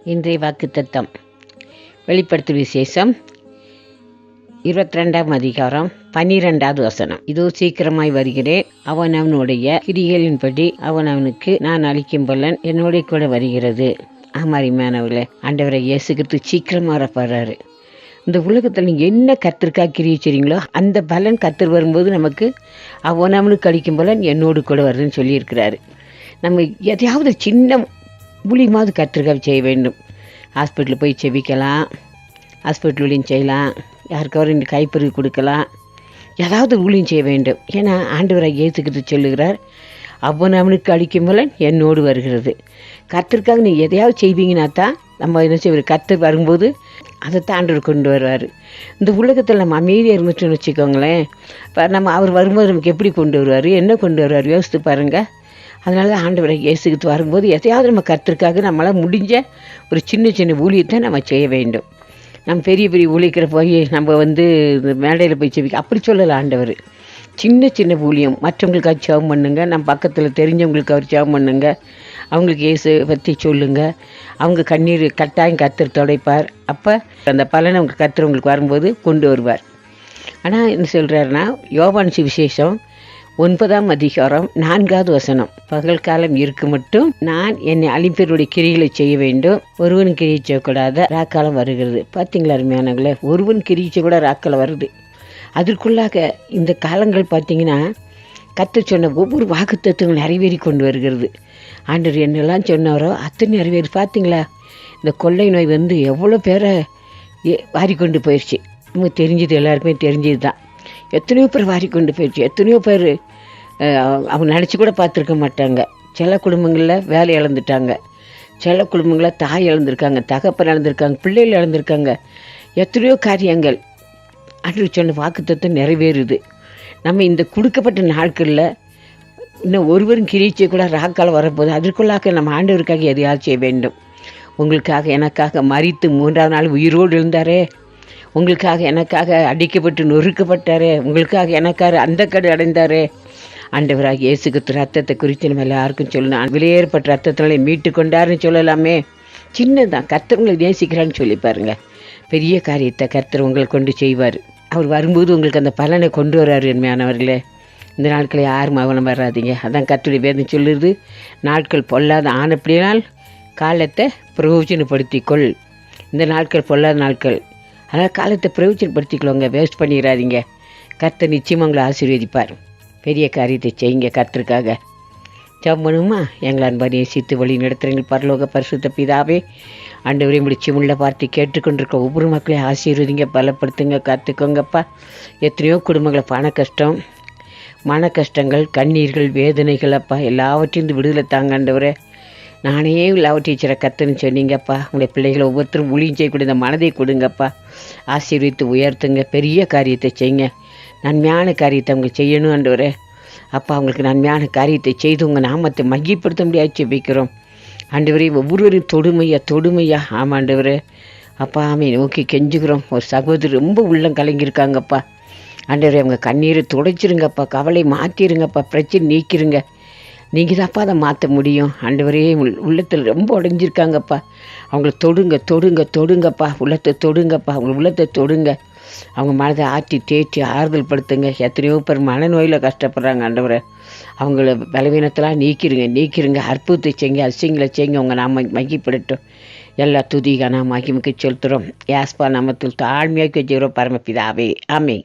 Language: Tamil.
இன்றைய வாக்குத்தத்தம் வெளிப்படுத்தும் விசேஷம் 22ஆம் அதிகாரம் 12வது வசனம். இதோ சீக்கிரமாய் வருகிறேன், அவனுடைய கிரிகளின்படி அவனுக்கு நான் அளிக்கும் பலன் என்னோட கூட வருகிறது. ஆமாரிமானவர்களே, ஆண்டவரை இயேசு கிறிஸ்து சீக்கிரமா வரப்படுறாரு. இந்த உலகத்தில் நீங்கள் என்ன கர்த்தருக்காக கிரியை செய்றீங்களோ அந்த பலன் கர்த்தர் வரும்போது நமக்கு அவனுக்கு அளிக்கும் பலன் என்னோடு கூட வருதுன்னு சொல்லியிருக்கிறாரு. நம்ம எதையாவது சின்ன ஊழியமாவது கர்த்தருக்காக செய்ய வேண்டும். ஹாஸ்பிட்டலில் போய் செபிக்கலாம், ஹாஸ்பிட்டல் ஊழியம் செய்யலாம், யாருக்காவது 2 கைப்பறிவு கொடுக்கலாம், ஏதாவது ஊழியம் செய்ய வேண்டும். ஏன்னா ஆண்டவராக இயேசுக்கிட்டு சொல்லுகிறார், அவனுக்கு அளிக்கும் பலன் என்னோடு வருகிறது. கர்த்தருக்காக நீ எதையாவது செய்வீங்கன்னா தான் நம்ம என்ன செய்வார், கர்த்தர் வரும்போது அதைத்தான் ஆண்டவர் கொண்டு வருவார். இந்த உலகத்தில் நம்ம அமைதியாக இருந்துச்சுன்னு வச்சுக்கோங்களேன், இப்போ நம்ம அவர் வரும்போது நமக்கு எப்படி கொண்டு வருவார், என்ன கொண்டு வருவார் யோசித்து பாருங்கள். அதனால தான் ஆண்டவரை இயேசுக்கிட்டு வரும்போது எதையாவது நம்ம கர்த்தருக்காக நம்மளால் முடிஞ்ச ஒரு சின்ன சின்ன ஊழியத்தை நம்ம செய்ய வேண்டும். நம்ம பெரிய பெரிய ஊழியக்கிற போய் நம்ம மேடையில் போய் செவிக்க அப்படி சொல்லலை ஆண்டவர். சின்ன சின்ன ஊழியம், மற்றவங்களுக்காக ஜெபம் பண்ணுங்க, நம்ம பக்கத்தில் தெரிஞ்சவங்களுக்கு அவர் ஜெபம் பண்ணுங்க, அவங்களுக்கு இயேசு பற்றி சொல்லுங்கள், அவங்க கண்ணீர் கட்டாயம் கர்த்தர் துடைப்பார். அப்போ அந்த பலனை அவங்க கர்த்தர் உங்களுக்கு வரும்போது கொண்டு வருவார். ஆனால் என்ன சொல்கிறாருன்னா, யோவான் சுவிசேஷம் 9ஆம் அதிகாரம் 4வது வசனம், பகல் காலம் இருக்கு மட்டும் நான் என்னை அழிப்பேருடைய கிரிகளை செய்ய வேண்டும், ஒருவன் கிரியை செய்யக்கூடாத ராக்காலம் வருகிறது. பார்த்தீங்களா அருமையானங்களே, ஒருவன் கிரியை செய்ய கூட ராக்காலம் வருது. அதற்குள்ளாக இந்த காலங்கள் பார்த்தீங்கன்னா கர்த்தர் சொன்ன ஒவ்வொரு வாக்குத்தத்தங்களும் நிறைவேறி கொண்டு வருகிறது. ஆண்டவர் என்னெல்லாம் சொன்னாரோ அத்தனை நிறைவேறி. பார்த்தீங்களா, இந்த கொள்ளை நோய் எவ்வளோ பேரை வாரி கொண்டு போயிடுச்சு. நமக்கு தெரிஞ்சது, எல்லாருக்குமே தெரிஞ்சது தான். எத்தனையோ பேர் வாரி கொண்டு போயிடுச்சு. எத்தனையோ பேர் அவங்க நினச்சி கூட பார்த்துருக்க மாட்டாங்க. சில குடும்பங்களில் வேலை இழந்துட்டாங்க, சில குடும்பங்களில் தாய் இழந்திருக்காங்க, தகப்பன் இழந்திருக்காங்க, பிள்ளைகள் இழந்திருக்காங்க. எத்தனையோ காரியங்கள் ஆண்டவர் சொன்ன வாக்குத்தத்தம் நிறைவேறுது. நம்ம இந்த கொடுக்கப்பட்ட நாட்களில் இன்னும் ஒருவரும் கிரியை கூட ராக்கால் வரப்போகுது. அதற்குள்ளாக நம்ம ஆண்டவருக்காக எதையாவது செய்ய வேண்டும். உங்களுக்காக எனக்காக மரித்து 3ஆம் நாள் உயிரோடு இருந்தாரே, உங்களுக்காக எனக்காக அடிக்கப்பட்டு நொறுக்கப்பட்டாரே, உங்களுக்காக எனக்காக அந்த கடு அடைந்தாரே. ஆண்டவராக இயேசு கிறிஸ்து ரத்தத்தை குறித்து நம்ம எல்லாருக்கும் சொல்லணும். விலையேற்பட்ட ரத்தத்தினாலே மீட்டு கொண்டாருன்னு சொல்லலாமே. சின்னதான், கர்த்தர் உங்களை நேசிக்கிறான்னு சொல்லி பாருங்க. பெரிய காரியத்தை கர்த்தர் உங்களை கொண்டு செய்வார். அவர் வரும்போது உங்களுக்கு அந்த பலனை கொண்டு வர்றாரு. உண்மையானவர்களே, இந்த நாட்களை யாரும் அவனம் வராதிங்க. அதான் கர்த்தருடைய வேதம் சொல்லுறது, நாட்கள் பொல்லாத ஆனப்படினால் காலத்தை பிரயோஜனப்படுத்திக்கொள். இந்த நாட்கள் பொல்லாத நாட்கள், அதனால் காலத்தை பிரயோஜனப்படுத்திக்கொள்ளுங்க, வேஸ்ட் பண்ணிடாதீங்க. கர்த்தர் நிச்சயமாக உங்களை ஆசீர்வதிப்பார். பெரிய காரியத்தை செய்யுங்க கர்த்தருக்காக. ஜெபம் பண்ணுமா? எங்களை அன்பாக நேசித்து வழி நடத்துகிறீங்கள் பரலோக பரிசுத்த பிதாவே, ஆண்டவரே முடிச்சுமுள்ள பார்த்து கேட்டுக்கொண்டிருக்க ஒவ்வொரு மக்களையும் ஆசீர்வதிங்க, பலப்படுத்துங்க, காத்துக்கோங்கப்பா. எத்தனையோ குடும்பங்களை பண கஷ்டம், மன கஷ்டங்கள், கண்ணீர்கள், வேதனைகள் அப்பா, எல்லாவற்றையும் விடுதலை தாங்க ஆண்டவரே. நானே எல்லாவற்றையும் சிற கத்துன்னு சொன்னீங்கப்பா. உங்களுடைய பிள்ளைகளை ஒவ்வொருத்தரும் ஊழியம் செய்யக்கூடிய இந்த மனதை கொடுங்கப்பா. ஆசீர்வித்து உயர்த்துங்க, பெரிய காரியத்தை செய்யுங்க, நன்மையான காரியத்தை அவங்க செய்யணும் ஆண்டவரே. அப்பா, அவங்களுக்கு நன்மையான காரியத்தை செய்து உங்கள் நாமத்தை மகிப்படுத்த முடியாது ஜெபிக்கிறோம் ஆண்டவரே. ஒவ்வொருவரையும் தொடுமையா ஆமாண்டவரே. அப்பா, ஆமை நோக்கி கெஞ்சுக்கிறோம். ஒரு சகோதரி ரொம்ப உள்ளம் கலங்கியிருக்காங்கப்பா ஆண்டவரே. அவங்க கண்ணீரை துடைச்சிருங்கப்பா, கவலை மாற்றிருங்கப்பா, பிரச்சனை நீக்கிருங்க. நீங்கள் தான்ப்பா அதை மாற்ற முடியும் ஆண்டவரே. உள்ளத்தில் ரொம்ப உடைஞ்சிருக்காங்கப்பா. அவங்கள தொடுங்கப்பா, உள்ளத்தை தொடுங்கப்பா, அவங்க உள்ளத்தை தொடுங்க. அவங்க மனதை ஆற்றி தேற்றி ஆறுதல் படுத்துங்க. எத்தனையோ பேர் மனநோயில் கஷ்டப்படுறாங்க ஆண்டவரை. அவங்கள பலவீனத்தெல்லாம் நீக்கிருங்க. அற்புதத்தை செய்யுங்க, அதிசயங்களை செய்யுங்க. அவங்க நாம மகிப்படட்டும். எல்லா துதிக நாம் மகிமைக்கு செலுத்துகிறோம். யாஸ்பா நாமத்தில் தாழ்மையாக வச்சுக்கிறோம் பரமபிதாவே. ஆமென்.